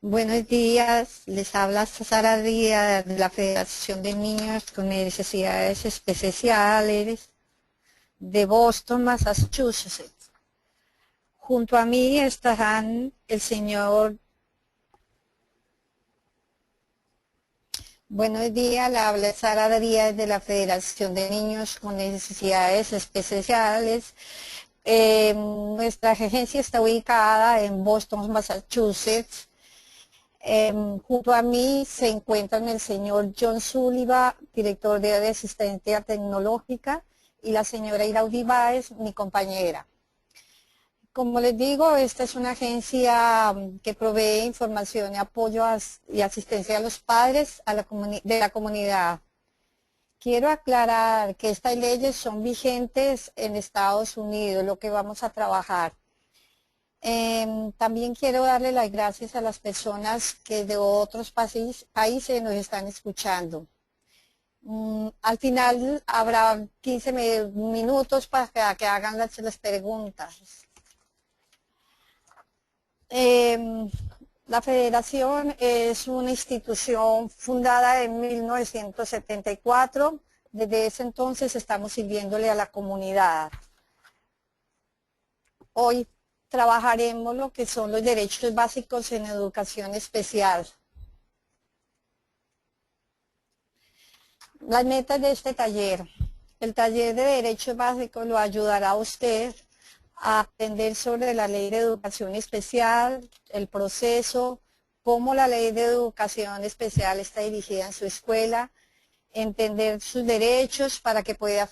Buenos días, les habla Sara Díaz de la Federación de Niños con Necesidades Especiales de Boston, Massachusetts. Junto a mí estarán el señor. Buenos días, le habla Sara Díaz de la Federación de Niños con Necesidades Especiales. Nuestra agencia está ubicada en Boston, Massachusetts. Junto a mí se encuentran el señor John Sullivan, director de asistencia tecnológica, y la señora Iraudi Báez, mi compañera. Como les digo, esta es una agencia que provee información y apoyo y asistencia a los padres de la comunidad. Quiero aclarar que estas leyes son vigentes en Estados Unidos, lo que vamos a trabajar. También quiero darle las gracias a las personas que de otros países nos están escuchando. Al final habrá 15 minutos para que hagan las preguntas. La Federación es una institución fundada en 1974. Desde ese entonces estamos sirviéndole a la comunidad. Hoy trabajaremos lo que son los derechos básicos en educación especial. Las metas de este taller. El taller de derechos básicos lo ayudará a usted a aprender sobre la ley de educación especial, el proceso, cómo la ley de educación especial está dirigida en su escuela, entender sus derechos para que pueda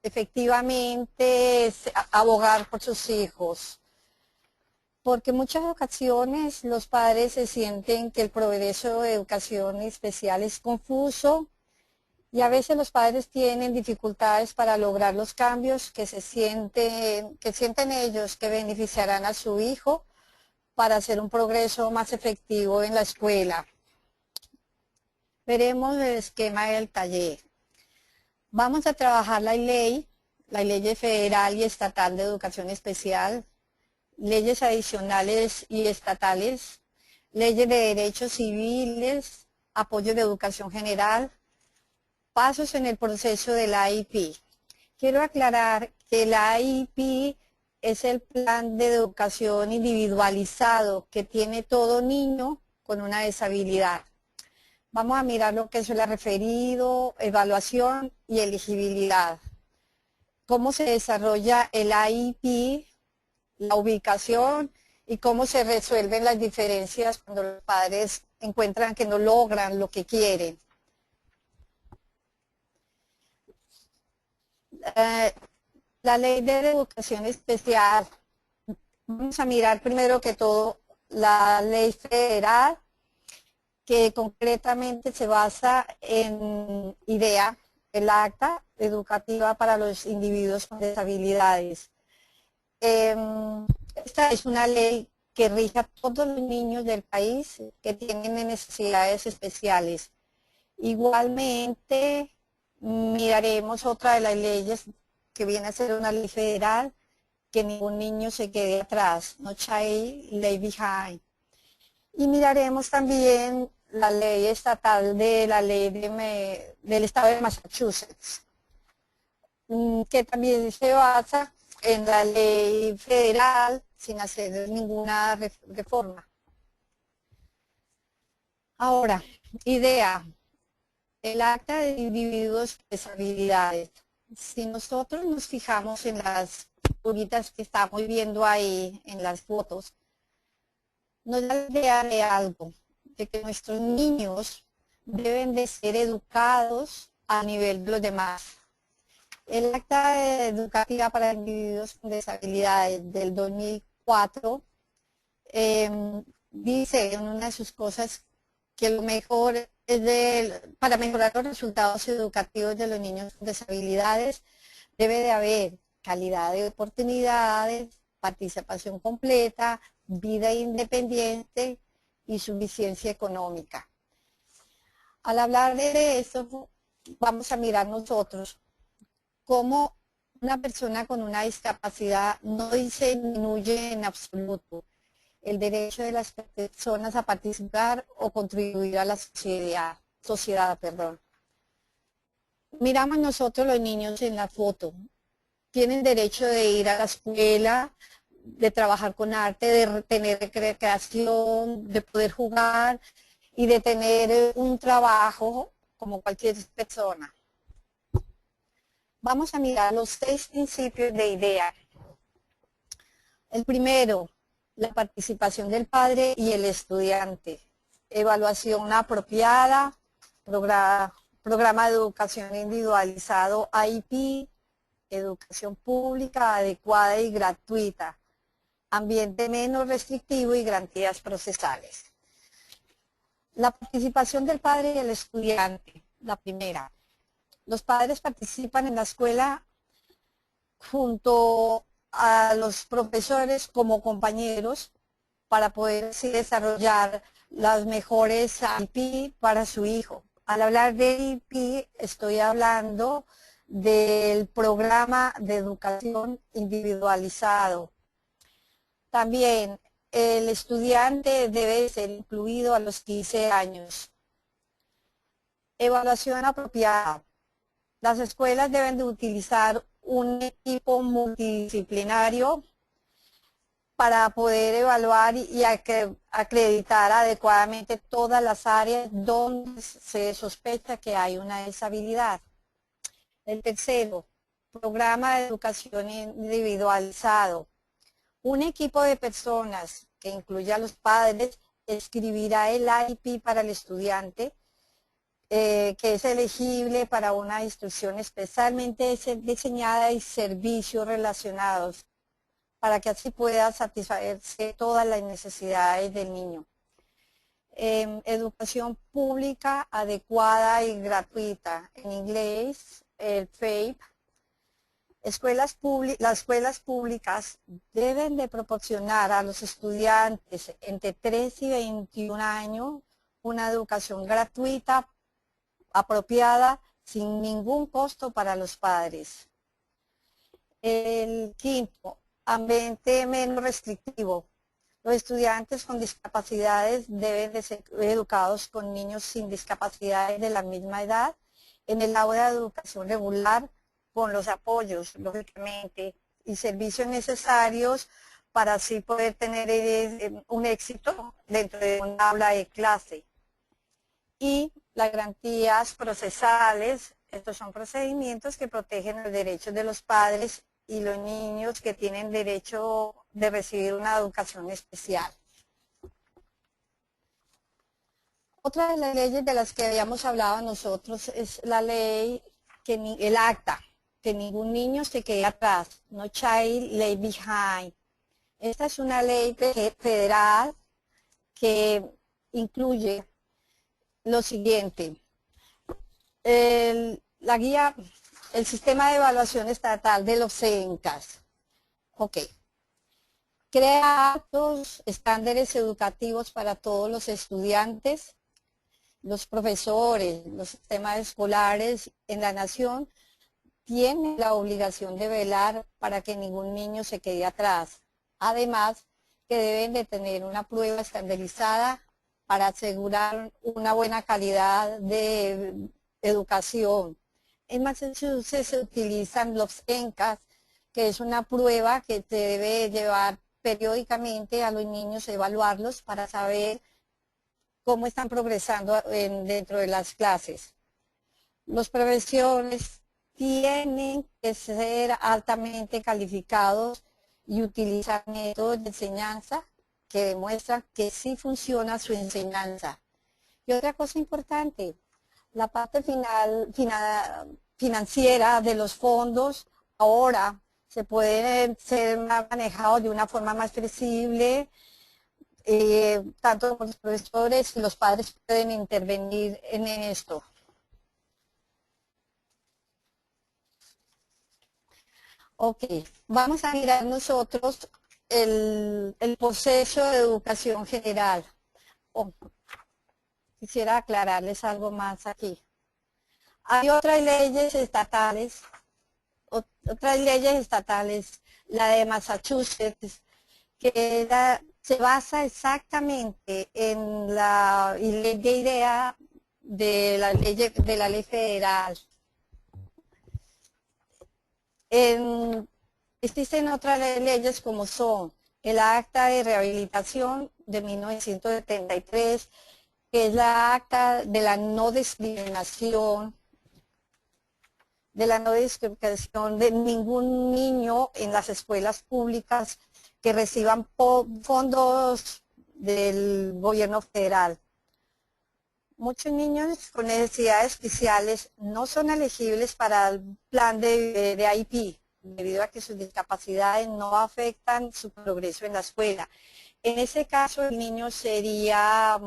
efectivamente abogar por sus hijos. Porque en muchas ocasiones los padres se sienten que el progreso de educación especial es confuso y a veces los padres tienen dificultades para lograr los cambios que sienten ellos que beneficiarán a su hijo para hacer un progreso más efectivo en la escuela. Veremos el esquema del taller. Vamos a trabajar la ley federal y estatal de educación especial, leyes adicionales y estatales, leyes de derechos civiles, apoyo de educación general, pasos en el proceso del IEP. Quiero aclarar que el IEP es el plan de educación individualizado que tiene todo niño con una disabilidad. Vamos a mirar lo que es el referido, evaluación y elegibilidad. Cómo se desarrolla el IEP, la ubicación y cómo se resuelven las diferencias cuando los padres encuentran que no logran lo que quieren. La ley de educación especial. Vamos a mirar primero que todo la ley federal, que concretamente se basa en IDEA, el Acta Educativa para los Individuos con Disabilidades. Esta es una ley que rige a todos los niños del país que tienen necesidades especiales. Igualmente, miraremos otra de las leyes que viene a ser una ley federal, que ningún niño se quede atrás, no child left behind. Y miraremos también la ley estatal de la ley del estado de Massachusetts, que también se basa en la ley federal sin hacer ninguna reforma. Ahora, IDEA, el Acta de Individuos con Disabilidades. Si nosotros nos fijamos en las figuritas que estamos viendo ahí en las fotos, nos da la idea de algo, de que nuestros niños deben de ser educados a nivel de los demás. El Acta Educativa para Individuos con Disabilidades del 2004 dice en una de sus cosas que lo mejor es para mejorar los resultados educativos de los niños con disabilidades debe de haber calidad de oportunidades, participación completa, vida independiente y suficiencia económica. Al hablar de eso, vamos a mirar nosotros cómo una persona con una discapacidad no disminuye en absoluto. el derecho de las personas a participar o contribuir a la sociedad, perdón. Miramos nosotros los niños en la foto. Tienen derecho de ir a la escuela, de trabajar con arte, de tener recreación, de poder jugar y de tener un trabajo como cualquier persona. Vamos a mirar los 6 principios de IDEA. El primero, la participación del padre y el estudiante. Evaluación apropiada, programa de educación individualizado IEP, educación pública adecuada y gratuita, ambiente menos restrictivo y garantías procesales. La participación del padre y el estudiante, la primera. Los padres participan en la escuela junto a los profesores como compañeros para poder desarrollar las mejores IEP para su hijo. Al hablar de IEP estoy hablando del programa de educación individualizado. También el estudiante debe ser incluido a los 15 años. Evaluación apropiada. Las escuelas deben de utilizar un equipo multidisciplinario para poder evaluar y acreditar adecuadamente todas las áreas donde se sospecha que hay una deshabilidad. El tercero, programa de educación individualizado. Un equipo de personas que incluya a los padres escribirá el IEP para el estudiante, que es elegible para una instrucción especialmente diseñada y servicios relacionados, para que así pueda satisfacerse todas las necesidades del niño. Educación pública adecuada y gratuita, en inglés, el FAPE. Las escuelas públicas deben de proporcionar a los estudiantes entre 3 y 21 años una educación gratuita, apropiada, sin ningún costo para los padres. El quinto, ambiente menos restrictivo. Los estudiantes con discapacidades deben de ser educados con niños sin discapacidades de la misma edad en el aula de educación regular, con los apoyos, lógicamente, y servicios necesarios para así poder tener un éxito dentro de un aula de clase. Y las garantías procesales, estos son procedimientos que protegen los derechos de los padres y los niños que tienen derecho de recibir una educación especial. Otra de las leyes de las que habíamos hablado nosotros es la ley, el acta, que ningún niño se quede atrás, no child left behind. Esta es una ley federal que incluye lo siguiente: la guía, el sistema de evaluación estatal de los CENCAS. Ok. Crea altos estándares educativos para todos los estudiantes, los profesores, los sistemas escolares en la nación tienen la obligación de velar para que ningún niño se quede atrás. Además, que deben de tener una prueba estandarizada para asegurar una buena calidad de educación. En Massachusetts se utilizan los ENCAS, que es una prueba que se debe llevar periódicamente a los niños, evaluarlos para saber cómo están progresando dentro de las clases. Los profesores tienen que ser altamente calificados y utilizar métodos de enseñanza que demuestran que sí funciona su enseñanza. Y otra cosa importante, la parte financiera de los fondos ahora se puede ser manejado de una forma más flexible, tanto los profesores y los padres pueden intervenir en esto. Ok, vamos a mirar nosotros el proceso de educación general. Quisiera aclararles algo más aquí. Hay otras leyes estatales, la de Massachusetts, que se basa exactamente en la ley de idea de la ley federal. Existen otras leyes como son el Acta de Rehabilitación de 1973, que es la Acta de la no discriminación de ningún niño en las escuelas públicas que reciban fondos del gobierno federal. Muchos niños con necesidades especiales no son elegibles para el plan de IEP, debido a que sus discapacidades no afectan su progreso en la escuela. En ese caso, el niño sería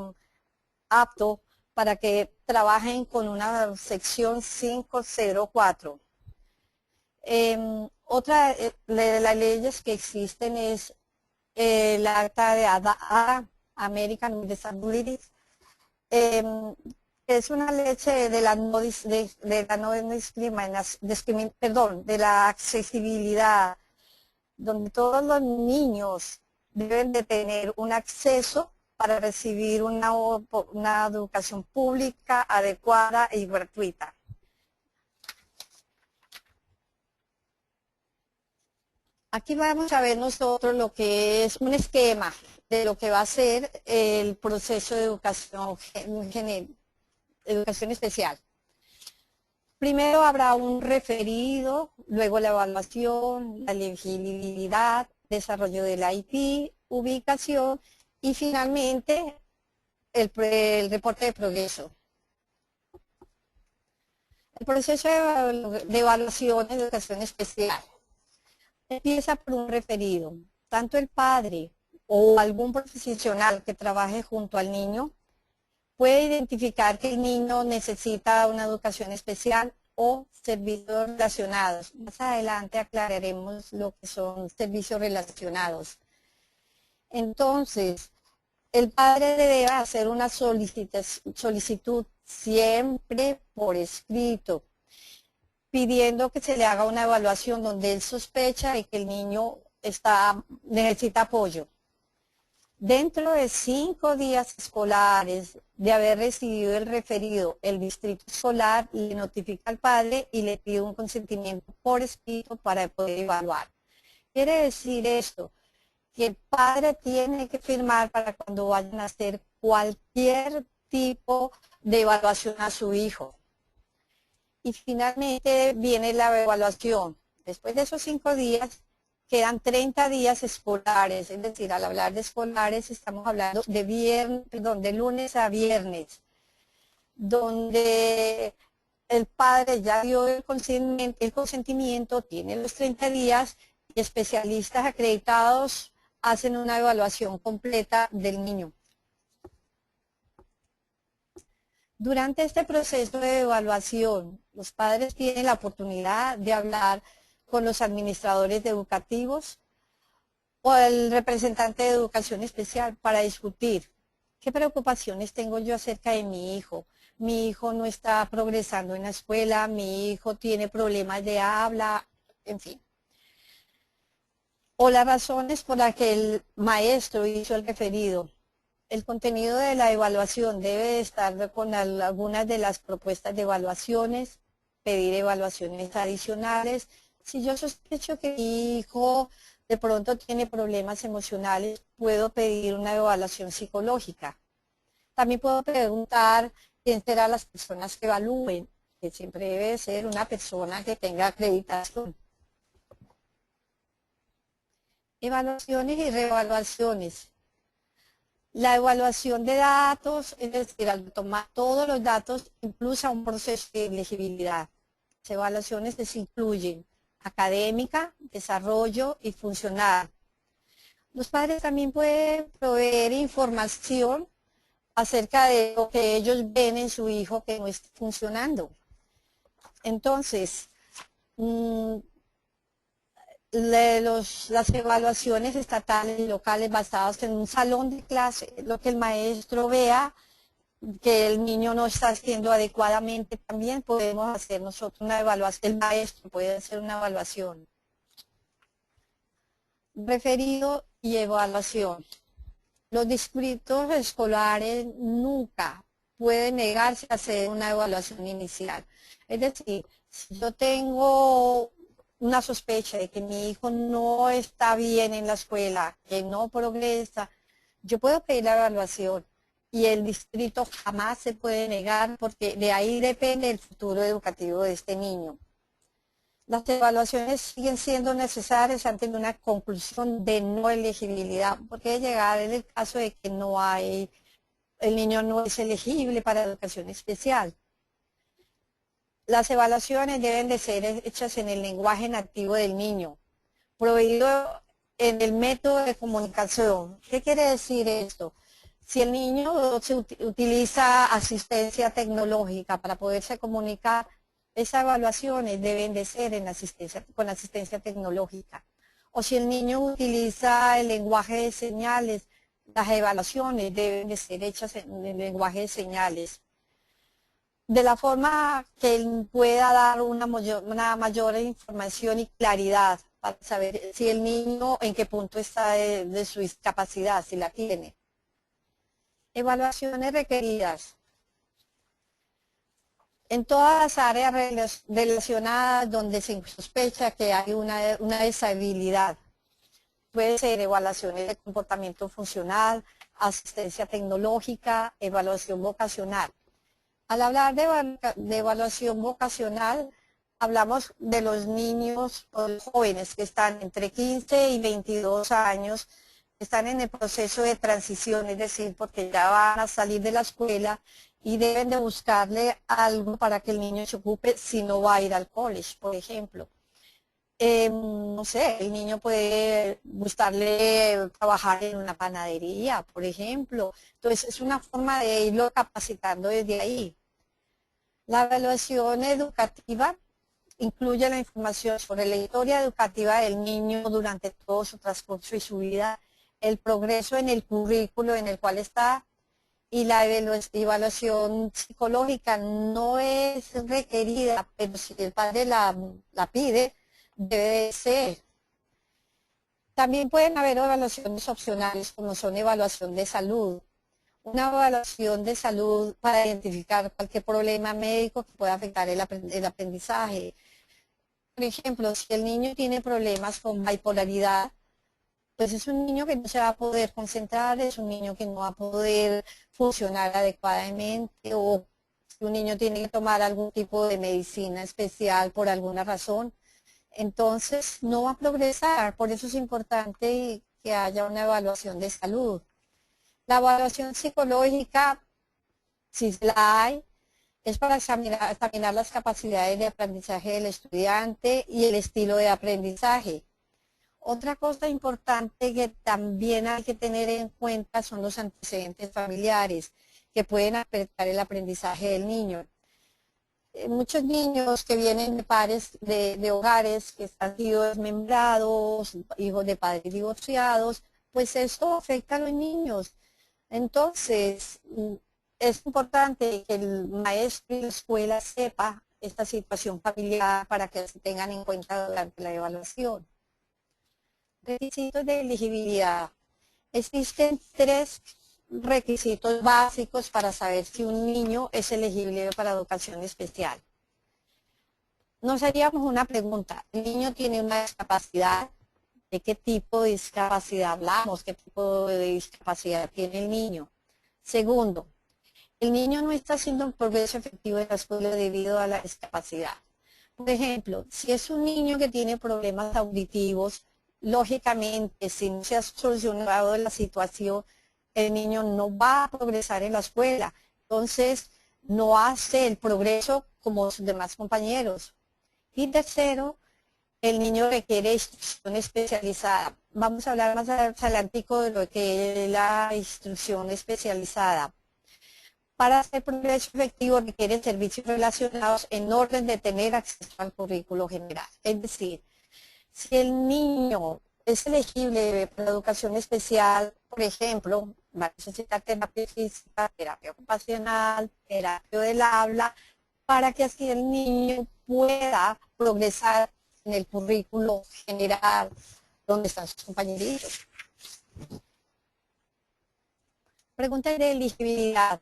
apto para que trabajen con una sección 504. Otra de las leyes que existen es la Acta de American with Disabilities. Es una ley de la de la accesibilidad, donde todos los niños deben de tener un acceso para recibir una educación pública adecuada y gratuita. Aquí vamos a ver nosotros lo que es un esquema de lo que va a ser el proceso de educación especial. Primero habrá un referido, luego la evaluación, la elegibilidad, desarrollo del IEP, ubicación y finalmente el reporte de progreso. El proceso de evaluación de educación especial empieza por un referido. Tanto el padre o algún profesional que trabaje junto al niño puede identificar que el niño necesita una educación especial o servicios relacionados. Más adelante aclararemos lo que son servicios relacionados. Entonces, el padre debe hacer una solicitud siempre por escrito, pidiendo que se le haga una evaluación donde él sospecha de que el niño necesita apoyo. Dentro de 5 días escolares de haber recibido el referido, el distrito escolar le notifica al padre y le pide un consentimiento por escrito para poder evaluar. Quiere decir esto, que el padre tiene que firmar para cuando vayan a hacer cualquier tipo de evaluación a su hijo. Y finalmente viene la evaluación. Después de esos 5 días, quedan 30 días escolares, es decir, al hablar de escolares estamos hablando de lunes a viernes, donde el padre ya dio el consentimiento, tiene los 30 días y especialistas acreditados hacen una evaluación completa del niño. Durante este proceso de evaluación, los padres tienen la oportunidad de hablar con los administradores educativos o el representante de educación especial para discutir qué preocupaciones tengo yo acerca de mi hijo. Mi hijo no está progresando en la escuela, mi hijo tiene problemas de habla, en fin. O las razones por las que el maestro hizo el referido. El contenido de la evaluación debe estar con algunas de las propuestas de evaluaciones, pedir evaluaciones adicionales. Si yo sospecho que mi hijo de pronto tiene problemas emocionales, puedo pedir una evaluación psicológica. También puedo preguntar quién serán las personas que evalúen, que siempre debe ser una persona que tenga acreditación. Evaluaciones y reevaluaciones. La evaluación de datos, es decir, al tomar todos los datos, impulsa un proceso de elegibilidad. Las evaluaciones se incluyen académica, desarrollo y funcional. Los padres también pueden proveer información acerca de lo que ellos ven en su hijo que no está funcionando. Entonces, las evaluaciones estatales y locales basadas en un salón de clase, lo que el maestro vea que el niño no está haciendo adecuadamente, también podemos hacer nosotros una evaluación, el maestro puede hacer una evaluación. Referido y evaluación. Los distritos escolares nunca pueden negarse a hacer una evaluación inicial. Es decir, si yo tengo una sospecha de que mi hijo no está bien en la escuela, que no progresa, yo puedo pedir la evaluación y el distrito jamás se puede negar porque de ahí depende el futuro educativo de este niño. Las evaluaciones siguen siendo necesarias ante una conclusión de no elegibilidad, porque llegar en el caso de que el niño no es elegible para educación especial. Las evaluaciones deben de ser hechas en el lenguaje nativo del niño, prohibido en el método de comunicación. ¿Qué quiere decir esto? Si el niño utiliza asistencia tecnológica para poderse comunicar, esas evaluaciones deben de ser con asistencia tecnológica. O si el niño utiliza el lenguaje de señales, las evaluaciones deben de ser hechas en el lenguaje de señales. De la forma que él pueda dar una mayor información y claridad para saber si el niño en qué punto está de su discapacidad, si la tiene. Evaluaciones requeridas. En todas las áreas relacionadas donde se sospecha que hay una deshabilidad. Puede ser evaluaciones de comportamiento funcional, asistencia tecnológica, evaluación vocacional. Al hablar de evaluación vocacional, hablamos de los niños o los jóvenes que están entre 15 y 22 años, que están en el proceso de transición, es decir, porque ya van a salir de la escuela y deben de buscarle algo para que el niño se ocupe si no va a ir al college, por ejemplo. No sé, el niño puede gustarle trabajar en una panadería, por ejemplo. Entonces, es una forma de irlo capacitando desde ahí. La evaluación educativa incluye la información sobre la historia educativa del niño durante todo su transcurso y su vida, el progreso en el currículo en el cual está, y la evaluación psicológica no es requerida, pero si el padre la pide, debe ser. También pueden haber evaluaciones opcionales como son evaluación de salud. Una evaluación de salud para identificar cualquier problema médico que pueda afectar el aprendizaje. Por ejemplo, si el niño tiene problemas con bipolaridad, pues es un niño que no se va a poder concentrar, es un niño que no va a poder funcionar adecuadamente, o si un niño tiene que tomar algún tipo de medicina especial por alguna razón, entonces no va a progresar. Por eso es importante que haya una evaluación de salud. La evaluación psicológica, si la hay, es para examinar las capacidades de aprendizaje del estudiante y el estilo de aprendizaje. Otra cosa importante que también hay que tener en cuenta son los antecedentes familiares que pueden afectar el aprendizaje del niño. Muchos niños que vienen de hogares que han sido desmembrados, hijos de padres divorciados, pues esto afecta a los niños. Entonces, es importante que el maestro y la escuela sepa esta situación familiar para que se tengan en cuenta durante la evaluación. Requisitos de elegibilidad. Existen 3 requisitos básicos para saber si un niño es elegible para educación especial. Nos haríamos una pregunta. ¿El niño tiene una discapacidad? ¿De qué tipo de discapacidad hablamos? ¿Qué tipo de discapacidad tiene el niño? Segundo, el niño no está haciendo un progreso efectivo en la escuela debido a la discapacidad. Por ejemplo, si es un niño que tiene problemas auditivos, lógicamente, si no se ha solucionado la situación, el niño no va a progresar en la escuela. Entonces, no hace el progreso como sus demás compañeros. Y tercero, el niño requiere instrucción especializada. Vamos a hablar más adelante de lo que es la instrucción especializada. Para hacer progreso efectivo requiere servicios relacionados en orden de tener acceso al currículo general. Es decir, si el niño es elegible para educación especial, por ejemplo, va a necesitar terapia física, terapia ocupacional, terapia del habla, para que así el niño pueda progresar en el currículo general donde están sus compañeritos. Pregunta de elegibilidad.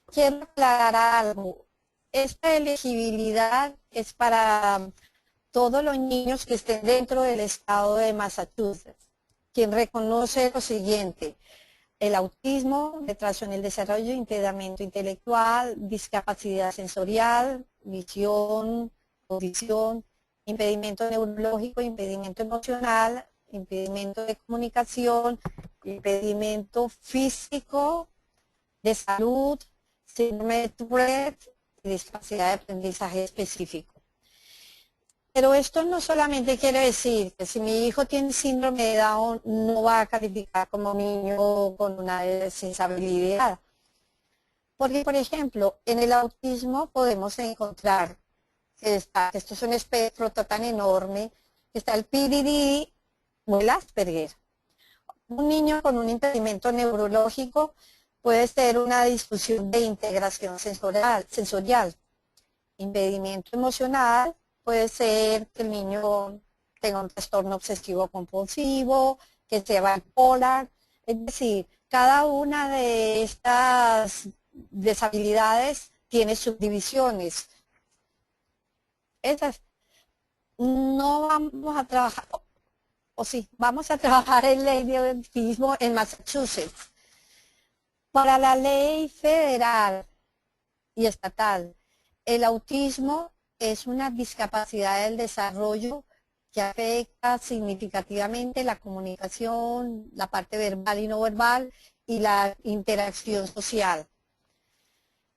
Quiero aclarar algo. Esta elegibilidad es para todos los niños que estén dentro del estado de Massachusetts, quien reconoce lo siguiente: el autismo, retraso en el desarrollo, impedimento intelectual, discapacidad sensorial, visión, audición, impedimento neurológico, impedimento emocional, impedimento de comunicación, impedimento físico, de salud, síndrome de Tourette y discapacidad de aprendizaje específico. Pero esto no solamente quiere decir que si mi hijo tiene síndrome de Down no va a calificar como niño con una sensibilidad. Porque, por ejemplo, en el autismo podemos encontrar que esto es un espectro tan enorme, que está el PDD o el Asperger. Un niño con un impedimento neurológico puede ser una disfunción de integración sensorial. Impedimento emocional puede ser que el niño tenga un trastorno obsesivo compulsivo, que sea bipolar. Es decir, cada una de estas deshabilidades tiene subdivisiones. Esas no vamos a trabajar, o sí, vamos a trabajar en ley de autismo en Massachusetts. Para la ley federal y estatal, el autismo es una discapacidad del desarrollo que afecta significativamente la comunicación, la parte verbal y no verbal y la interacción social.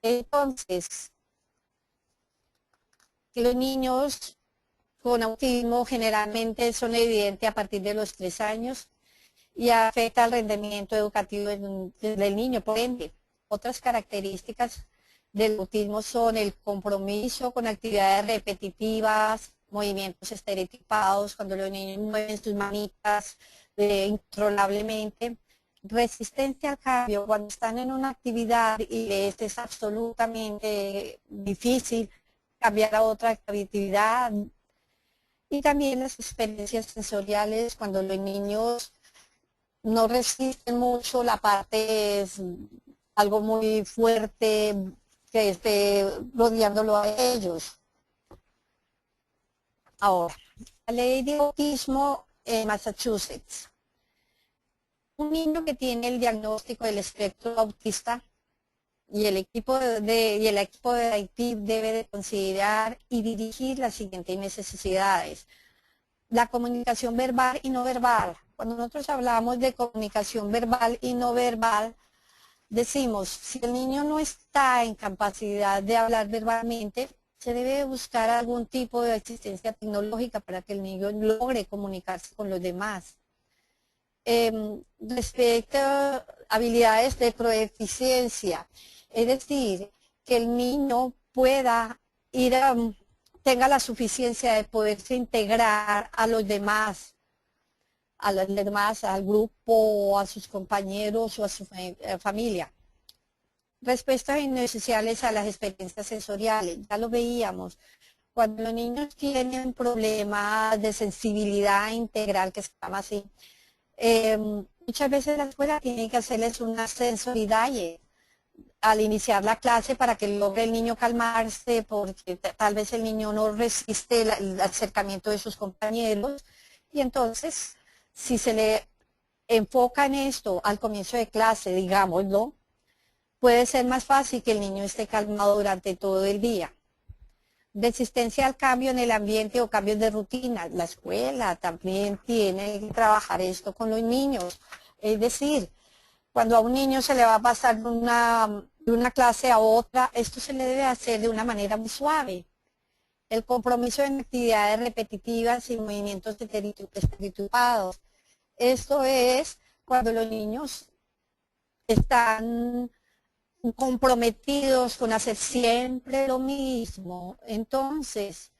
Entonces, los niños con autismo generalmente son evidentes a partir de los 3 años y afecta el rendimiento educativo del niño. Por ende, otras características del autismo son el compromiso con actividades repetitivas, movimientos estereotipados, cuando los niños mueven sus manitas incontrolablemente, resistencia al cambio, cuando están en una actividad y les es absolutamente difícil cambiar a otra actividad, y también las experiencias sensoriales, cuando los niños no resisten mucho, la parte es algo muy fuerte que esté rodeándolo a ellos. Ahora, la ley de autismo en Massachusetts. Un niño que tiene el diagnóstico del espectro autista y el equipo de IT debe de considerar y dirigir las siguientes necesidades. La comunicación verbal y no verbal. Cuando nosotros hablamos de comunicación verbal y no verbal, decimos, si el niño no está en capacidad de hablar verbalmente, se debe buscar algún tipo de asistencia tecnológica para que el niño logre comunicarse con los demás. Respecto a habilidades de proeficiencia, es decir, que el niño pueda tenga la suficiencia de poderse integrar a los demás, al grupo, a sus compañeros o a su familia. Respecto a innecesarias a las experiencias sensoriales, ya lo veíamos, cuando los niños tienen problemas de sensibilidad integral, que se llama así, muchas veces la escuela tiene que hacerles una sensory diet al iniciar la clase para que logre el niño calmarse, porque tal vez el niño no resiste el acercamiento de sus compañeros, y entonces si se le enfoca en esto al comienzo de clase, digámoslo, puede ser más fácil que el niño esté calmado durante todo el día. Resistencia al cambio en el ambiente o cambios de rutina. La escuela también tiene que trabajar esto con los niños. Es decir, cuando a un niño se le va a pasar de una clase a otra, esto se le debe hacer de una manera muy suave. El compromiso en actividades repetitivas y movimientos estereotipados. Esto es cuando los niños están comprometidos con hacer siempre lo mismo. Entonces,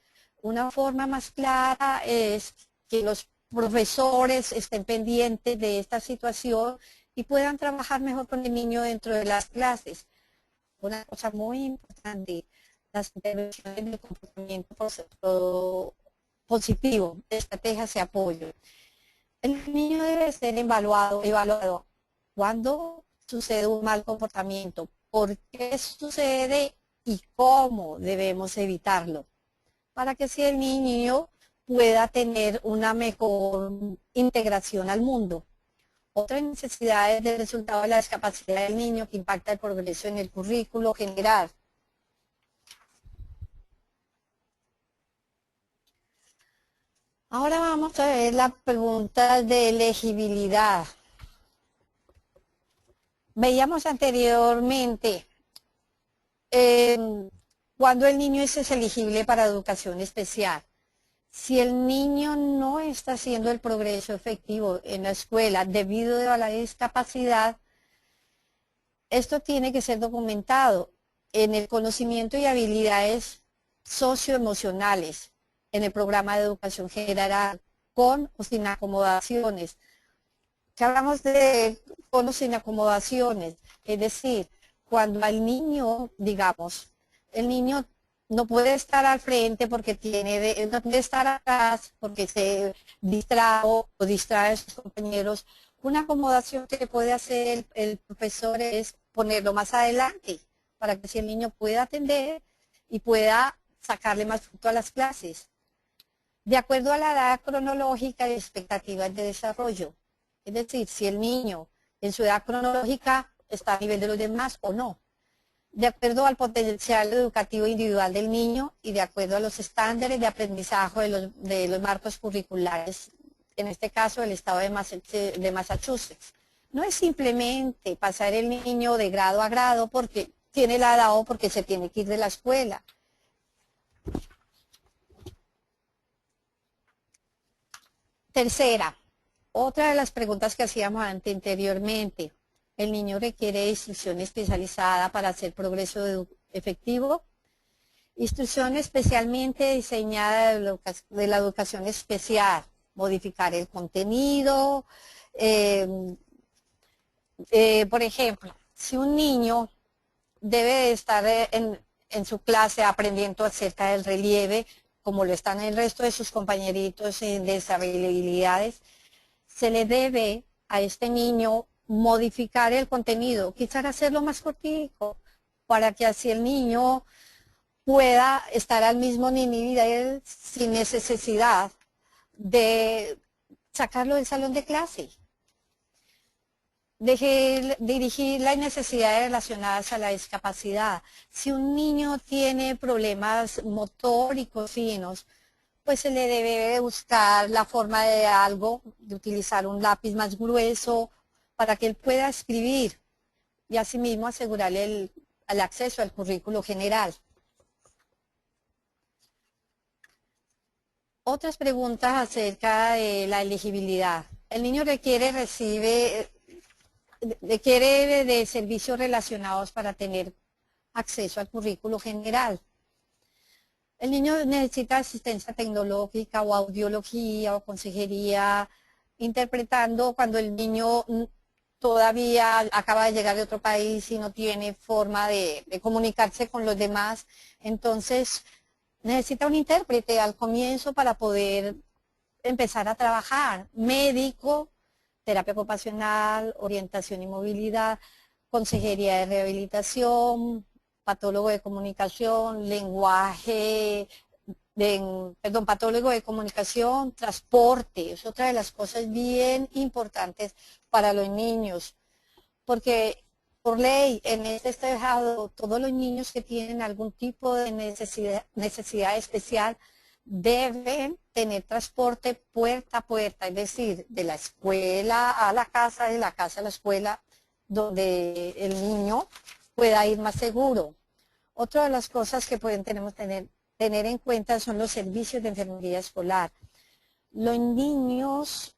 una forma más clara es que los profesores estén pendientes de esta situación y puedan trabajar mejor con el niño dentro de las clases. Una cosa muy importante, las intervenciones de comportamiento positivo, de estrategias de apoyo. El niño debe ser evaluado cuando sucede un mal comportamiento, por qué sucede y cómo debemos evitarlo, para que si el niño pueda tener una mejor integración al mundo. Otras necesidades del resultado de la discapacidad del niño que impacta el progreso en el currículo general. Ahora vamos a ver la pregunta de elegibilidad. Veíamos anteriormente cuando el niño es elegible para educación especial. Si el niño no está haciendo el progreso efectivo en la escuela debido a la discapacidad, esto tiene que ser documentado en el conocimiento y habilidades socioemocionales, en el programa de educación general, con o sin acomodaciones. Que hablamos de con o sin acomodaciones, es decir, cuando al niño, digamos, el niño no puede estar al frente porque no puede estar atrás porque se distrajo o distrae a sus compañeros. Una acomodación que puede hacer el profesor es ponerlo más adelante para que si el niño pueda atender y pueda sacarle más fruto a las clases. De acuerdo a la edad cronológica y expectativas de desarrollo. Es decir, si el niño en su edad cronológica está a nivel de los demás o no. De acuerdo al potencial educativo individual del niño y de acuerdo a los estándares de aprendizaje de los marcos curriculares, en este caso el estado de Massachusetts. No es simplemente pasar el niño de grado a grado porque tiene la edad o porque se tiene que ir de la escuela. Tercera, otra de las preguntas que hacíamos anteriormente. ¿El niño requiere instrucción especializada para hacer progreso efectivo? Instrucción especialmente diseñada de la educación especial. Modificar el contenido. Por ejemplo, si un niño debe estar en su clase aprendiendo acerca del relieve, como lo están el resto de sus compañeritos en deshabilidades, se le debe a este niño modificar el contenido, quizás hacerlo más cortico, para que así el niño pueda estar al mismo nivel sin necesidad de sacarlo del salón de clase. Dirigir las necesidades relacionadas a la discapacidad. Si un niño tiene problemas motóricos finos, pues se le debe buscar la forma de utilizar un lápiz más grueso para que él pueda escribir y asimismo asegurarle el acceso al currículo general. Otras preguntas acerca de la elegibilidad. El niño requiere de servicios relacionados para tener acceso al currículo general. El niño necesita asistencia tecnológica o audiología o consejería, interpretando cuando el niño todavía acaba de llegar de otro país y no tiene forma de comunicarse con los demás. Entonces, necesita un intérprete al comienzo para poder empezar a trabajar. Médico, terapia ocupacional, orientación y movilidad, consejería de rehabilitación, patólogo de comunicación, patólogo de comunicación, transporte. Es otra de las cosas bien importantes para los niños, porque por ley en este estado todos los niños que tienen algún tipo de necesidad especial deben tener transporte puerta a puerta, es decir, de la escuela a la casa, de la casa a la escuela, donde el niño pueda ir más seguro. Otra de las cosas que tenemos que tener en cuenta son los servicios de enfermería escolar. Los niños,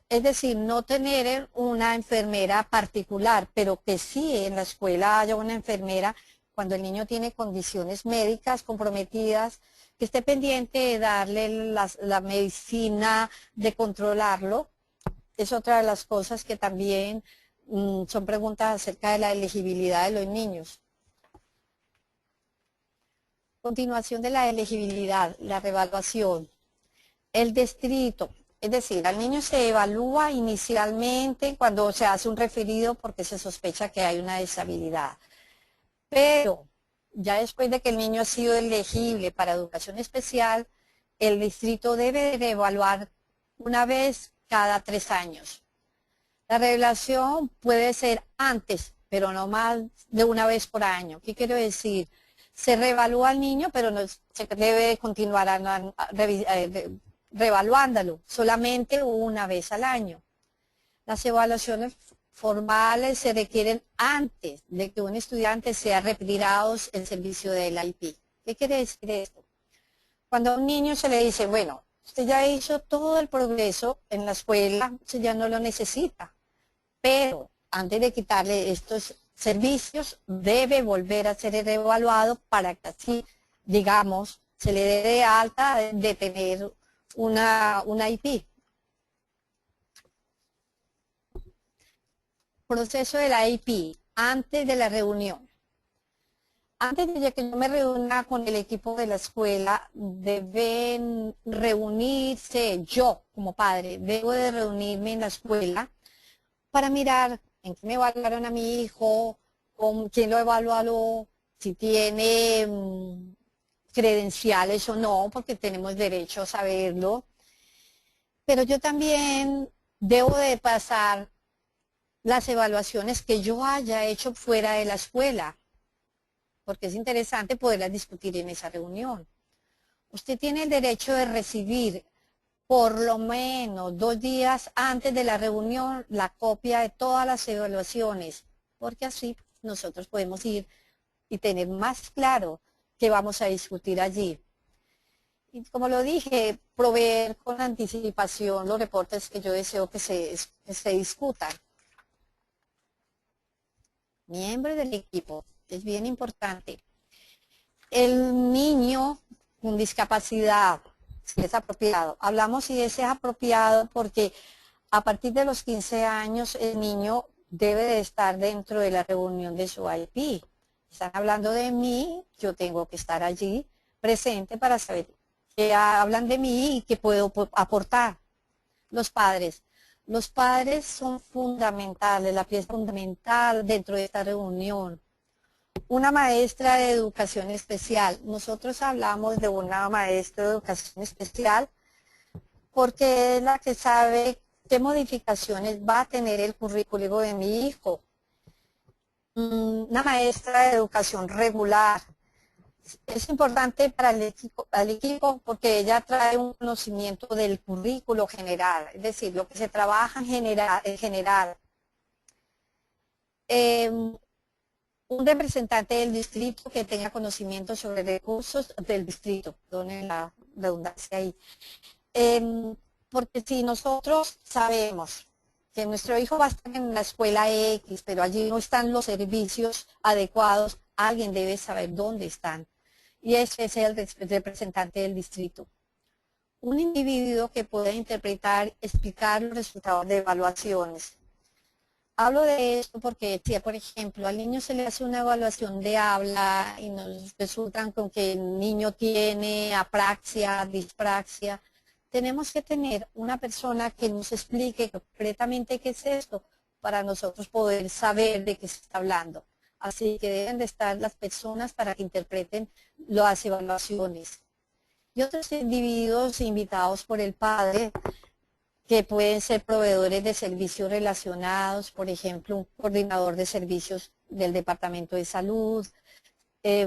es decir, no tener una enfermera particular, pero que sí en la escuela haya una enfermera cuando el niño tiene condiciones médicas comprometidas, que esté pendiente de darle la medicina, de controlarlo. Es otra de las cosas que también son preguntas acerca de la elegibilidad de los niños. Continuación de la elegibilidad, la reevaluación. El distrito, Es decir, al niño se evalúa inicialmente cuando se hace un referido porque se sospecha que hay una deshabilidad. Pero ya después de que el niño ha sido elegible para educación especial, el distrito debe de evaluar una vez cada 3 años. La revelación puede ser antes, pero no más de una vez por año. ¿Qué quiero decir? Se reevalúa al niño, pero no se debe continuar reevaluándolo, solamente una vez al año. Las evaluaciones formales se requieren antes de que un estudiante sea retirado del servicio del IP. ¿Qué quiere decir esto? Cuando a un niño se le dice, bueno, usted ya hizo todo el progreso en la escuela, usted ya no lo necesita, pero antes de quitarle estos servicios, debe volver a ser reevaluado para que así, digamos, se le dé de alta de tener una IP. Proceso de la IP, antes de la reunión. Antes de que yo me reúna con el equipo de la escuela, deben reunirse, yo como padre, debo de reunirme en la escuela para mirar en qué me evaluaron a mi hijo, con quién lo evaluó, si tiene credenciales o no, porque tenemos derecho a saberlo. Pero yo también debo de pasar las evaluaciones que yo haya hecho fuera de la escuela, porque es interesante poderlas discutir en esa reunión. Usted tiene el derecho de recibir por lo menos 2 días antes de la reunión la copia de todas las evaluaciones, porque así nosotros podemos ir y tener más claro qué vamos a discutir allí. Y como lo dije, proveer con anticipación los reportes que yo deseo que se discutan. Miembros del equipo, es bien importante. El niño con discapacidad, si es apropiado. Hablamos si es apropiado porque a partir de los 15 años el niño debe de estar dentro de la reunión de su IP. Están hablando de mí, yo tengo que estar allí presente para saber qué hablan de mí y qué puedo aportar. Los padres. Los padres son fundamentales, la pieza fundamental dentro de esta reunión. Una maestra de educación especial. Nosotros hablamos de una maestra de educación especial porque es la que sabe qué modificaciones va a tener el currículo de mi hijo. Una maestra de educación regular. Es importante para el equipo porque ella trae un conocimiento del currículo general, es decir, lo que se trabaja en general. Un representante del distrito que tenga conocimiento sobre recursos del distrito, perdonen la redundancia ahí. Porque si nosotros sabemos que nuestro hijo va a estar en la escuela X, pero allí no están los servicios adecuados, alguien debe saber dónde están. Y ese es el representante del distrito. Un individuo que pueda interpretar, explicar los resultados de evaluaciones. Hablo de esto porque si, por ejemplo, al niño se le hace una evaluación de habla y nos resultan con que el niño tiene apraxia, dispraxia, tenemos que tener una persona que nos explique completamente qué es esto para nosotros poder saber de qué se está hablando. Así que deben de estar las personas para que interpreten las evaluaciones. Y otros individuos invitados por el padre que pueden ser proveedores de servicios relacionados, por ejemplo, un coordinador de servicios del Departamento de Salud,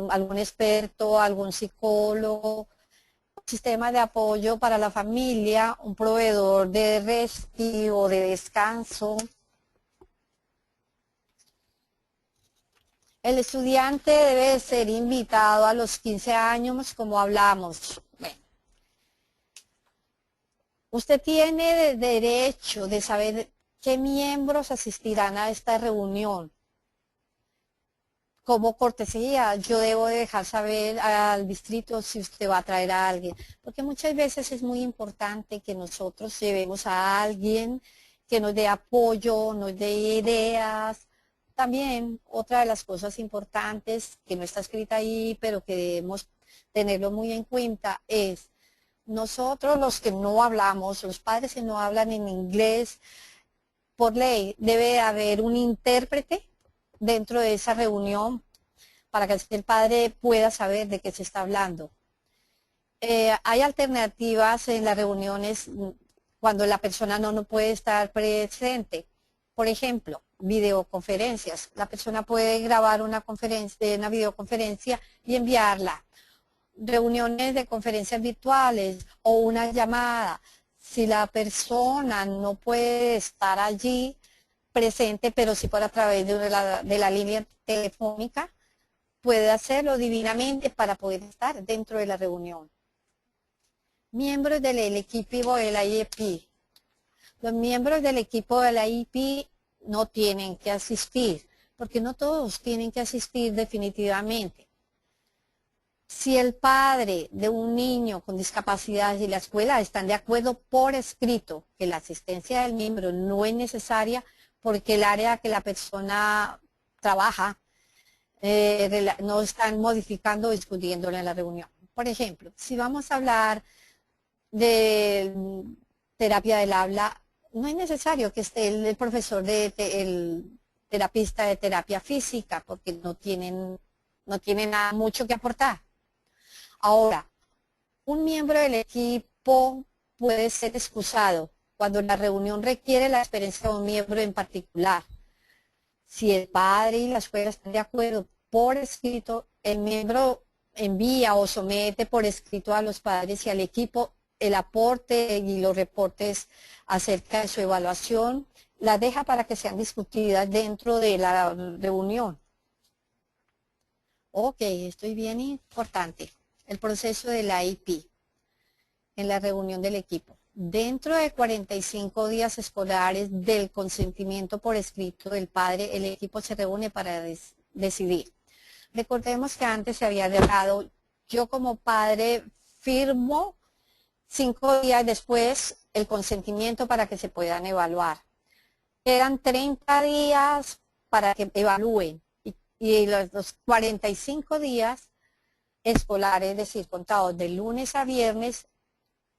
algún experto, algún psicólogo, sistema de apoyo para la familia, un proveedor de respiro o de descanso. El estudiante debe ser invitado a los 15 años, como hablamos. Bueno, usted tiene derecho de saber qué miembros asistirán a esta reunión. Como cortesía, yo debo de dejar saber al distrito si usted va a traer a alguien, porque muchas veces es muy importante que nosotros llevemos a alguien que nos dé apoyo, nos dé ideas. También otra de las cosas importantes que no está escrita ahí, pero que debemos tenerlo muy en cuenta es Nosotros los que no hablamos, los padres que no hablan en inglés, por ley debe haber un intérprete dentro de esa reunión para que el padre pueda saber de qué se está hablando. Hay alternativas en las reuniones cuando la persona no puede estar presente. Por ejemplo, videoconferencias. La persona puede grabar una videoconferencia y enviarla. Reuniones de conferencias virtuales o una llamada. Si la persona no puede estar allí presente, pero sí por a través de la línea telefónica, puede hacerlo divinamente para poder estar dentro de la reunión. Miembros del equipo de la IEP. Los miembros del equipo de la IEP no tienen que asistir, porque no todos tienen que asistir definitivamente. Si el padre de un niño con discapacidad y la escuela están de acuerdo por escrito que la asistencia del miembro no es necesaria porque el área que la persona trabaja no están modificando o discutiéndolo en la reunión. Por ejemplo, si vamos a hablar de terapia del habla, no es necesario que esté el profesor el terapista de terapia física porque no tienen nada mucho que aportar. Ahora, un miembro del equipo puede ser excusado cuando la reunión requiere la experiencia de un miembro en particular. Si el padre y la escuela están de acuerdo por escrito, el miembro envía o somete por escrito a los padres y al equipo el aporte y los reportes acerca de su evaluación, las deja para que sean discutidas dentro de la reunión. Ok, esto es bien importante. El proceso de la IP en la reunión del equipo. Dentro de 45 días escolares del consentimiento por escrito del padre, el equipo se reúne para decidir. Recordemos que antes se había dejado, yo como padre firmo 5 días después el consentimiento para que se puedan evaluar. Quedan 30 días para que evalúen y los 45 días escolares, es decir, contados de lunes a viernes,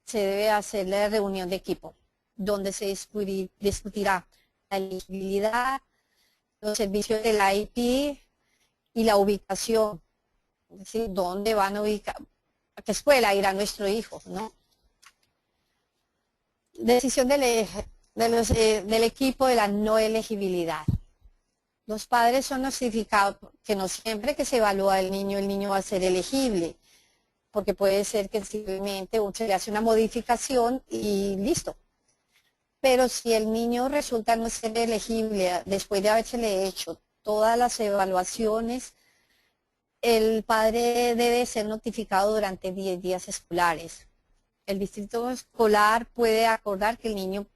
se debe hacer la reunión de equipo, donde se discutirá la elegibilidad, los servicios de la IP y la ubicación, es decir, dónde van a ubicar, a qué escuela irá nuestro hijo, ¿no? Decisión del equipo de la no elegibilidad. Los padres son notificados que no siempre que se evalúa el niño va a ser elegible, porque puede ser que simplemente se le hace una modificación y listo. Pero si el niño resulta no ser elegible después de habérsele hecho todas las evaluaciones, el padre debe ser notificado durante 10 días escolares. El distrito escolar puede acordar que el niño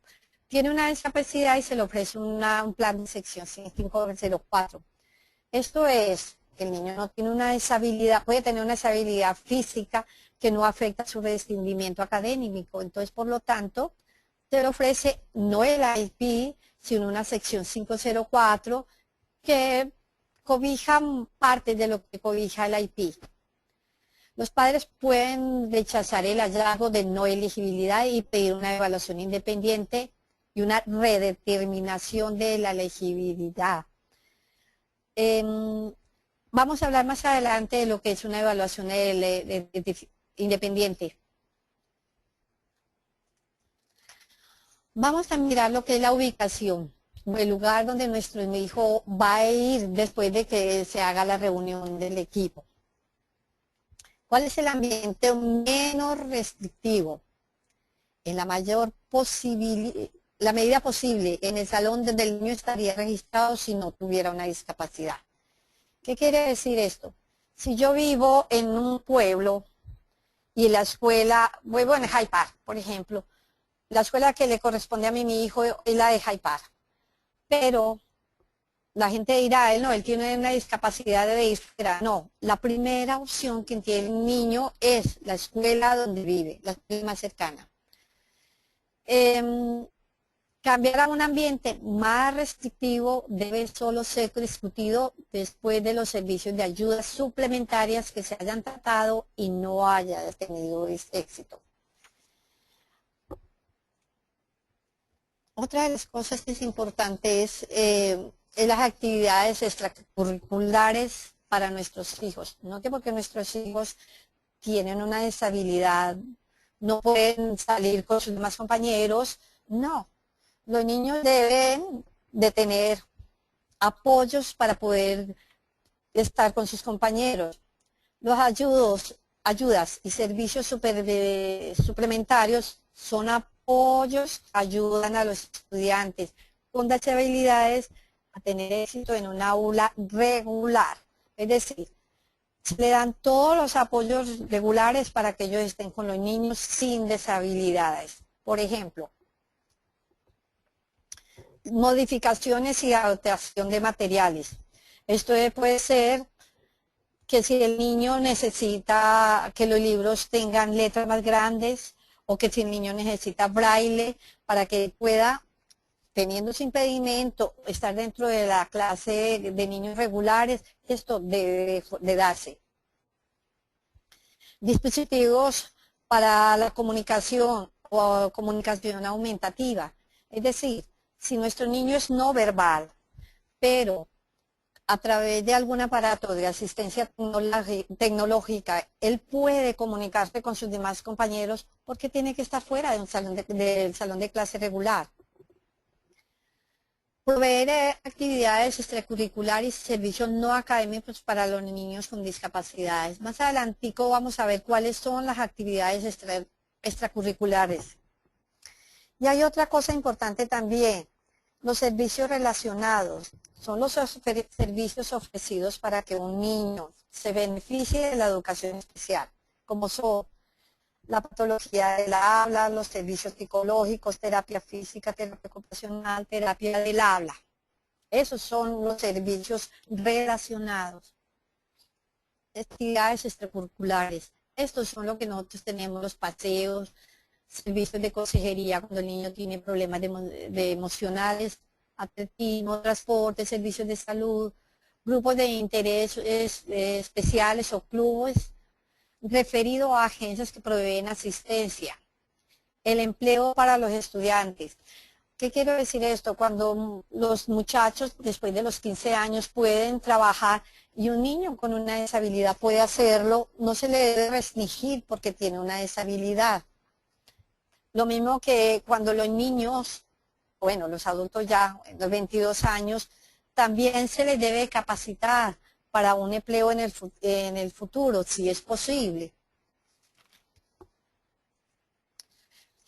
tiene una discapacidad y se le ofrece un plan de sección 504. Esto es que el niño no tiene una deshabilidad, puede tener una deshabilidad física que no afecta su rendimiento académico. Entonces, por lo tanto, se le ofrece no el IP, sino una sección 504 que cobija parte de lo que cobija el IP. Los padres pueden rechazar el hallazgo de no elegibilidad y pedir una evaluación independiente y una redeterminación de la elegibilidad. Vamos a hablar más adelante de lo que es una evaluación independiente. Vamos a mirar lo que es la ubicación, el lugar donde nuestro hijo va a ir después de que se haga la reunión del equipo. ¿Cuál es el ambiente menos restrictivo? En la medida posible, en el salón donde el niño estaría registrado si no tuviera una discapacidad. ¿Qué quiere decir esto? Si yo vivo en un pueblo y la escuela, vivo en Hyde Park, por ejemplo, la escuela que le corresponde a mi hijo es la de Hyde Park, pero la gente dirá, él tiene una discapacidad de ir fuera. No, la primera opción que tiene el niño es la escuela donde vive, la escuela más cercana. Cambiar a un ambiente más restrictivo debe solo ser discutido después de los servicios de ayudas suplementarias que se hayan tratado y no haya tenido éxito. Otra de las cosas que es importante es las actividades extracurriculares para nuestros hijos. No que porque nuestros hijos tienen una deshabilidad, no pueden salir con sus demás compañeros. No, los niños deben de tener apoyos para poder estar con sus compañeros. Los ayudas y servicios suplementarios son apoyos, ayudan a los estudiantes con deshabilidades a tener éxito en un aula regular. Es decir, se le dan todos los apoyos regulares para que ellos estén con los niños sin deshabilidades. Por ejemplo, modificaciones y adaptación de materiales. Esto puede ser que si el niño necesita que los libros tengan letras más grandes o que si el niño necesita braille para que pueda, teniendo su impedimento, estar dentro de la clase de niños regulares, esto debe de darse. Dispositivos para la comunicación o comunicación aumentativa. Es decir, si nuestro niño es no verbal, pero a través de algún aparato de asistencia tecnológica, él puede comunicarse con sus demás compañeros porque tiene que estar fuera de del salón de clase regular. Proveer actividades extracurriculares y servicios no académicos para los niños con discapacidades. Más adelantico vamos a ver cuáles son las actividades extracurriculares. Y hay otra cosa importante también, los servicios relacionados. Son los servicios ofrecidos para que un niño se beneficie de la educación especial, como son la patología del habla, los servicios psicológicos, terapia física, terapia ocupacional, terapia del habla. Esos son los servicios relacionados. Actividades extracurriculares. Estos son lo que nosotros tenemos, los paseos, servicios de consejería cuando el niño tiene problemas de emocionales, atletismo, transporte, servicios de salud, grupos de interés especiales o clubes, referido a agencias que proveen asistencia, el empleo para los estudiantes. ¿Qué quiero decir esto? Cuando los muchachos después de los 15 años pueden trabajar y un niño con una deshabilidad puede hacerlo, no se le debe restringir porque tiene una deshabilidad. Lo mismo que cuando los niños, bueno, los adultos ya, los 22 años, también se les debe capacitar para un empleo en el futuro, si es posible.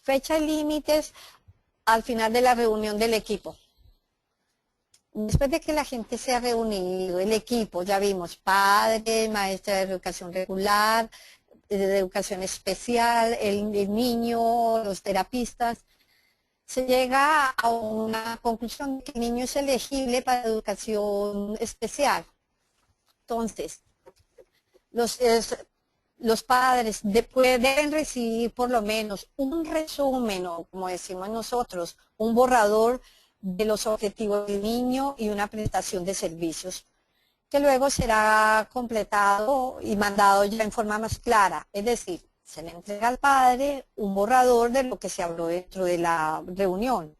Fecha y límites al final de la reunión del equipo. Después de que la gente se ha reunido, el equipo, ya vimos, padre, maestra de educación regular, de educación especial, el niño, los terapistas, se llega a una conclusión de que el niño es elegible para educación especial. Entonces, los padres deben recibir por lo menos un resumen, o como decimos nosotros, un borrador de los objetivos del niño y una presentación de servicios, que luego será completado y mandado ya en forma más clara. Es decir, se le entrega al padre un borrador de lo que se habló dentro de la reunión.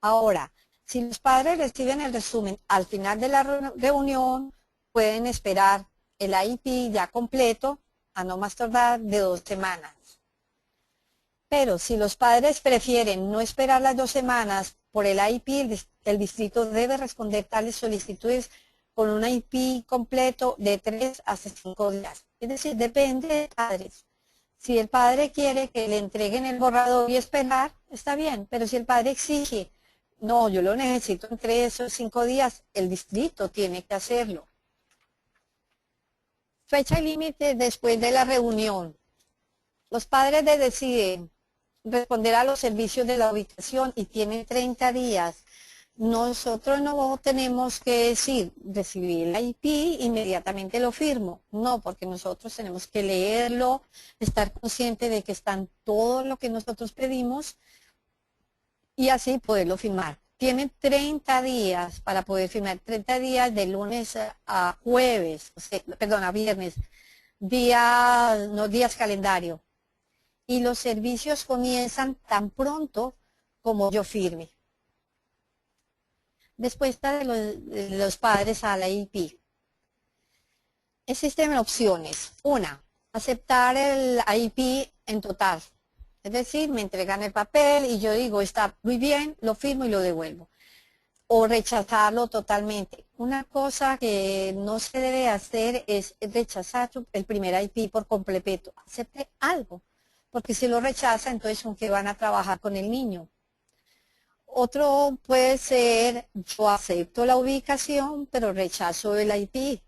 Ahora, si los padres reciben el resumen al final de la reunión, pueden esperar el IEP ya completo a no más tardar de 2 semanas. Pero si los padres prefieren no esperar las 2 semanas por el IEP, el distrito debe responder tales solicitudes con un IEP completo de 3 a 5 días. Es decir, depende de padres. Si el padre quiere que le entreguen el borrador y esperar, está bien. Pero si el padre exige, no, yo lo necesito en 3 o 5 días, el distrito tiene que hacerlo. Fecha y límite después de la reunión. Los padres deciden responder a los servicios de la ubicación y tienen 30 días. Nosotros no tenemos que decir, recibí el IP, inmediatamente lo firmo. No, porque nosotros tenemos que leerlo, estar consciente de que están todo lo que nosotros pedimos y así poderlo firmar. Tienen 30 días para poder firmar, 30 días de lunes a jueves, perdón, a viernes, días calendario. Y los servicios comienzan tan pronto como yo firme. Respuesta de los padres a la IEP. Existen opciones. Una, aceptar el IEP en total. Es decir, me entregan el papel y yo digo, está muy bien, lo firmo y lo devuelvo. O rechazarlo totalmente. Una cosa que no se debe hacer es rechazar el primer IEP por completo. Acepte algo, porque si lo rechaza, entonces ¿con qué van a trabajar con el niño? Otro puede ser, yo acepto la ubicación, pero rechazo el IEP.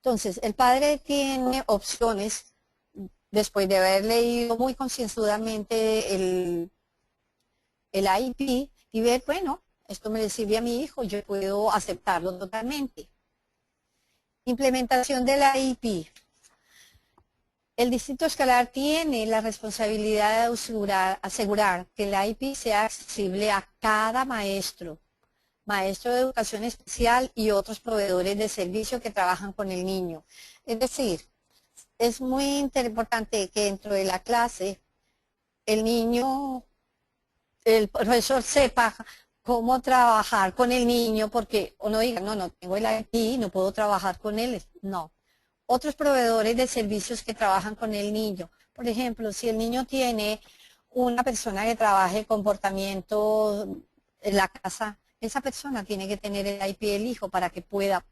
Entonces, el padre tiene opciones, después de haber leído muy concienzudamente el IEP, y ver, bueno, esto me le sirve a mi hijo, yo puedo aceptarlo totalmente. Implementación de la IEP. El distrito escolar tiene la responsabilidad de asegurar que la IEP sea accesible a cada maestro de educación especial y otros proveedores de servicio que trabajan con el niño. Es decir, es muy importante que dentro de la clase el niño, el profesor sepa cómo trabajar con el niño, porque uno diga, no tengo el IEP, no puedo trabajar con él. No. Otros proveedores de servicios que trabajan con el niño. Por ejemplo, si el niño tiene una persona que trabaje comportamiento en la casa, esa persona tiene que tener el IEP del hijo para que pueda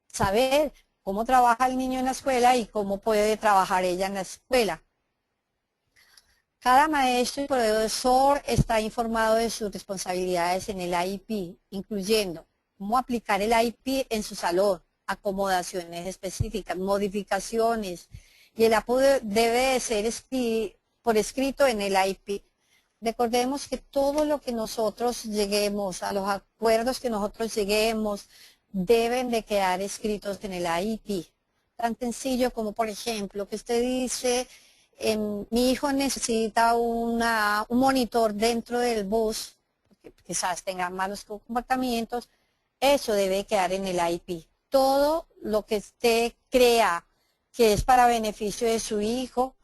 saber cómo trabaja el niño en la escuela y cómo puede trabajar ella en la escuela. Cada maestro y profesor está informado de sus responsabilidades en el IEP, incluyendo cómo aplicar el IEP en su salón, acomodaciones específicas, modificaciones, y el apoyo debe de ser por escrito en el IEP. Recordemos que todo lo que nosotros lleguemos, a los acuerdos que nosotros lleguemos, deben de quedar escritos en el IEP. Tan sencillo como, por ejemplo, que usted dice, mi hijo necesita un monitor dentro del bus, porque quizás tenga malos comportamientos, eso debe quedar en el IEP. Todo lo que usted crea que es para beneficio de su hijo,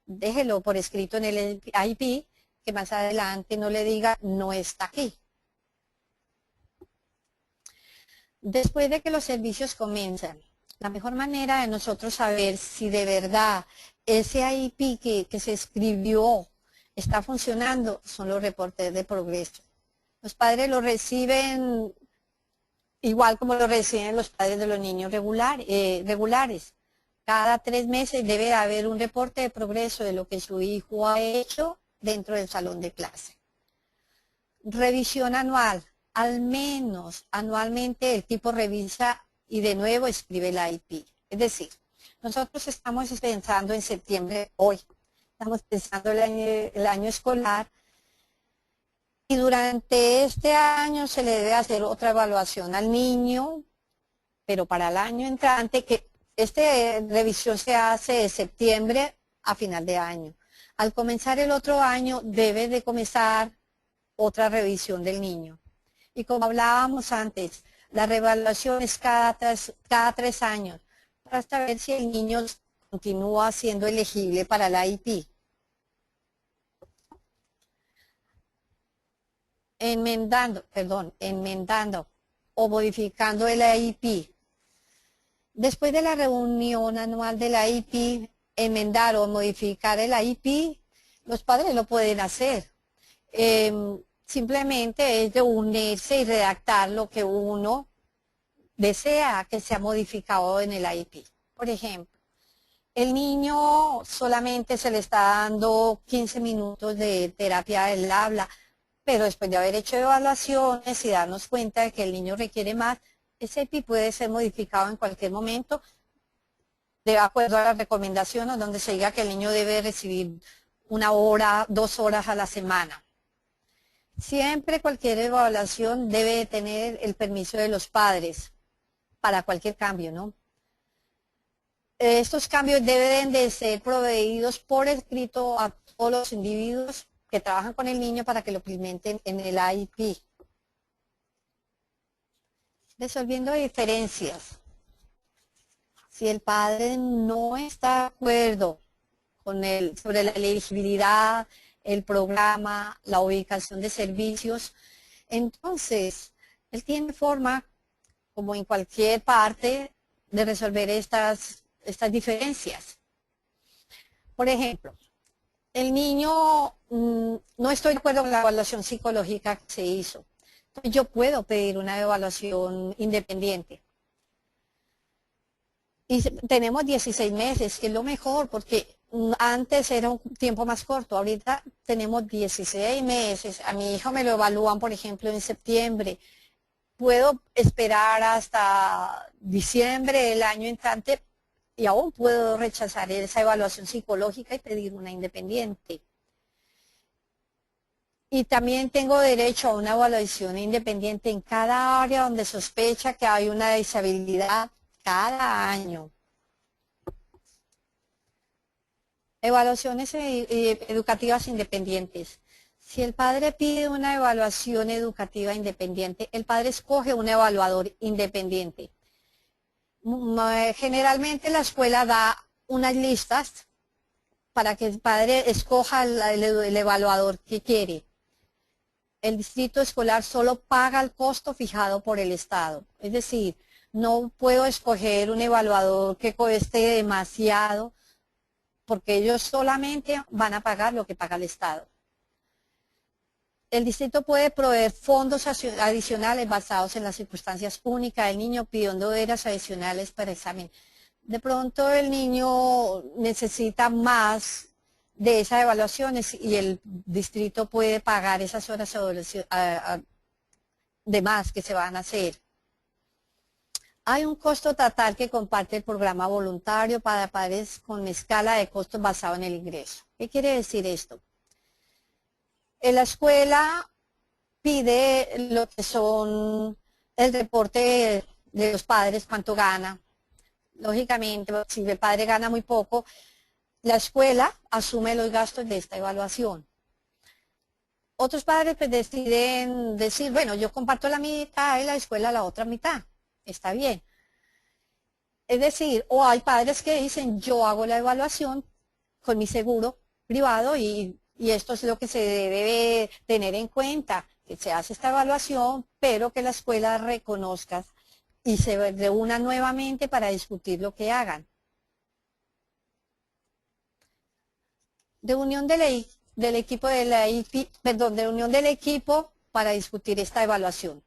déjelo por escrito en el IEP, que más adelante no le diga, no está aquí. Después de que los servicios comienzan, la mejor manera de nosotros saber si de verdad ese IEP que se escribió está funcionando son los reportes de progreso. Los padres lo reciben igual como lo reciben los padres de los niños regulares. Cada 3 meses debe haber un reporte de progreso de lo que su hijo ha hecho dentro del salón de clase. Revisión anual. Al menos anualmente el tipo revisa y de nuevo escribe el IEP. Es decir, nosotros estamos pensando en septiembre hoy. Estamos pensando el año escolar. Y durante este año se le debe hacer otra evaluación al niño, pero para el año entrante, que esta revisión se hace de septiembre a final de año. Al comenzar el otro año debe de comenzar otra revisión del niño. Y como hablábamos antes, la reevaluación es cada 3 años, para saber si el niño continúa siendo elegible para la IEP. Enmendando o modificando el IEP. Después de la reunión anual de la IEP, enmendar o modificar el IEP, los padres lo pueden hacer. Simplemente es reunirse y redactar lo que uno desea que sea modificado en el IEP. Por ejemplo, el niño solamente se le está dando 15 minutos de terapia del habla, pero después de haber hecho evaluaciones y darnos cuenta de que el niño requiere más, ese IEP puede ser modificado en cualquier momento de acuerdo a las recomendaciones donde se diga que el niño debe recibir 1 hora, 2 horas a la semana. Siempre cualquier evaluación debe tener el permiso de los padres para cualquier cambio, ¿no? Estos cambios deben de ser proveídos por escrito a todos los individuos que trabajan con el niño para que lo implementen en el IEP. Resolviendo diferencias. Si el padre no está de acuerdo con sobre la elegibilidad, el programa, la ubicación de servicios. Entonces, él tiene forma, como en cualquier parte, de resolver estas diferencias. Por ejemplo, el niño, no estoy de acuerdo con la evaluación psicológica que se hizo. Entonces, yo puedo pedir una evaluación independiente. Y tenemos 16 meses, que es lo mejor, porque antes era un tiempo más corto, ahorita tenemos 16 meses. A mi hijo me lo evalúan, por ejemplo, en septiembre. Puedo esperar hasta diciembre del año entrante y aún puedo rechazar esa evaluación psicológica y pedir una independiente. Y también tengo derecho a una evaluación independiente en cada área donde sospecha que hay una disabilidad cada año. Evaluaciones educativas independientes. Si el padre pide una evaluación educativa independiente, el padre escoge un evaluador independiente. Generalmente la escuela da unas listas para que el padre escoja el evaluador que quiere. El distrito escolar solo paga el costo fijado por el Estado. Es decir, no puedo escoger un evaluador que cueste demasiado, porque ellos solamente van a pagar lo que paga el Estado. El distrito puede proveer fondos adicionales basados en las circunstancias únicas del niño, pidiendo horas adicionales para examen. De pronto el niño necesita más de esas evaluaciones y el distrito puede pagar esas horas de más que se van a hacer. Hay un costo total que comparte el programa voluntario para padres con escala de costos basado en el ingreso. ¿Qué quiere decir esto? En la escuela pide lo que son el reporte de los padres, cuánto gana. Lógicamente, si el padre gana muy poco, la escuela asume los gastos de esta evaluación. Otros padres pues, deciden decir, bueno, yo comparto la mitad y la escuela la otra mitad. Está bien. Es decir, o hay padres que dicen, yo hago la evaluación con mi seguro privado y esto es lo que se debe tener en cuenta, que se hace esta evaluación, pero que la escuela reconozca y se reúna nuevamente para discutir lo que hagan. Reunión del equipo de la IP, perdón, reunión del equipo para discutir esta evaluación.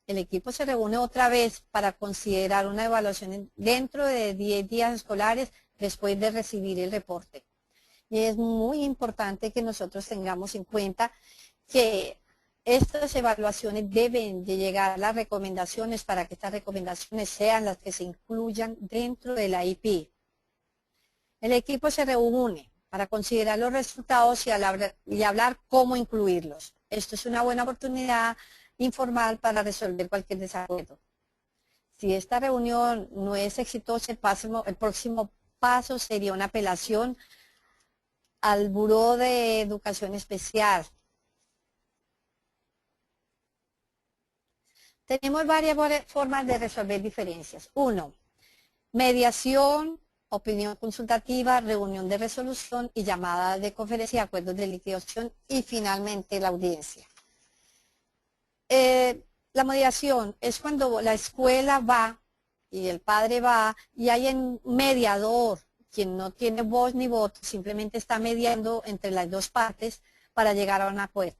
El equipo se reúne otra vez para considerar una evaluación dentro de 10 días escolares después de recibir el reporte. Y es muy importante que nosotros tengamos en cuenta que estas evaluaciones deben de llegar a las recomendaciones para que estas recomendaciones sean las que se incluyan dentro de la IP. El equipo se reúne para considerar los resultados y hablar cómo incluirlos. Esto es una buena oportunidad informal para resolver cualquier desacuerdo. Si esta reunión no es exitosa, el próximo paso sería una apelación al Buró de Educación Especial. Tenemos varias formas de resolver diferencias. 1. Mediación, opinión consultativa, reunión de resolución y llamada de conferencia, acuerdos de liquidación y finalmente la audiencia. La mediación es cuando la escuela va y el padre va y hay un mediador, quien no tiene voz ni voto, simplemente está mediando entre las dos partes para llegar a un acuerdo.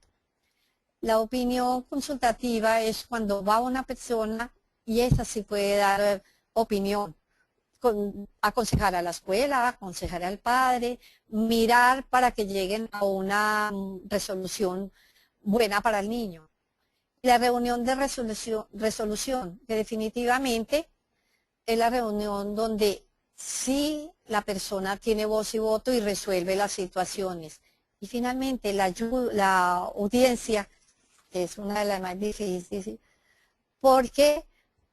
La opinión consultativa es cuando va una persona y esa sí puede dar opinión, aconsejar a la escuela, aconsejar al padre, mirar para que lleguen a una resolución buena para el niño. La reunión de resolución, que definitivamente es la reunión donde sí la persona tiene voz y voto y resuelve las situaciones. Y finalmente la audiencia, que es una de las más difíciles, porque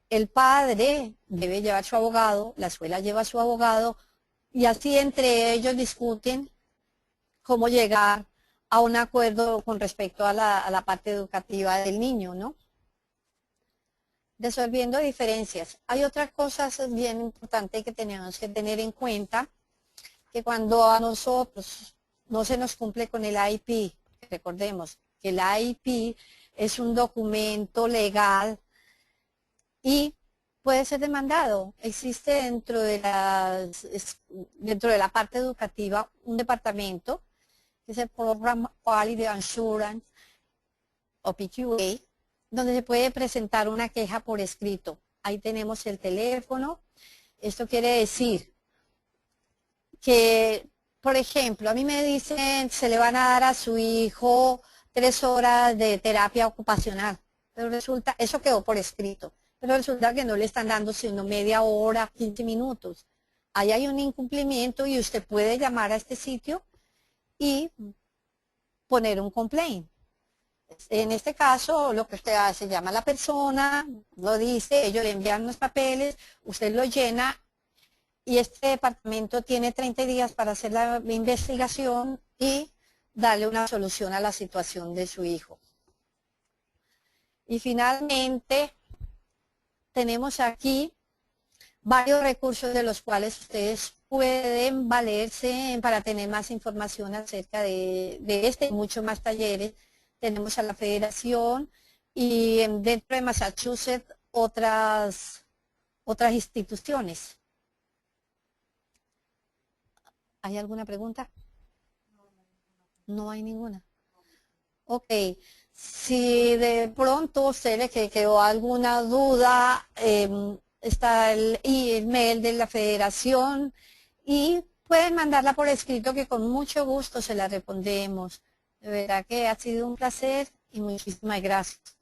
el padre debe llevar su abogado, la escuela lleva su abogado, y así entre ellos discuten cómo llegar a un acuerdo con respecto a la parte educativa del niño, ¿no? Resolviendo diferencias. Hay otras cosas bien importantes que tenemos que tener en cuenta, que cuando a nosotros no se nos cumple con el IP. Recordemos que el IP es un documento legal y puede ser demandado. Existe dentro de la parte educativa un departamento que es el Program Quality Assurance o PQA, donde se puede presentar una queja por escrito. Ahí tenemos el teléfono. Esto quiere decir que, por ejemplo, a mí me dicen se le van a dar a su hijo 3 horas de terapia ocupacional, pero resulta, eso quedó por escrito, pero resulta que no le están dando sino media hora, 15 minutos. Ahí hay un incumplimiento y usted puede llamar a este sitio y poner un complaint. En este caso, lo que usted hace, llama a la persona, lo dice, ellos le envían los papeles, usted lo llena y este departamento tiene 30 días para hacer la investigación y darle una solución a la situación de su hijo. Y finalmente, tenemos aquí varios recursos de los cuales ustedes pueden valerse para tener más información acerca de este y muchos más talleres. Tenemos a la Federación y dentro de Massachusetts otras instituciones. ¿Hay alguna pregunta? No hay ninguna. Ok. Si de pronto a usted le quedó alguna duda, está el email de la Federación y pueden mandarla por escrito que con mucho gusto se la respondemos. De verdad que ha sido un placer y muchísimas gracias.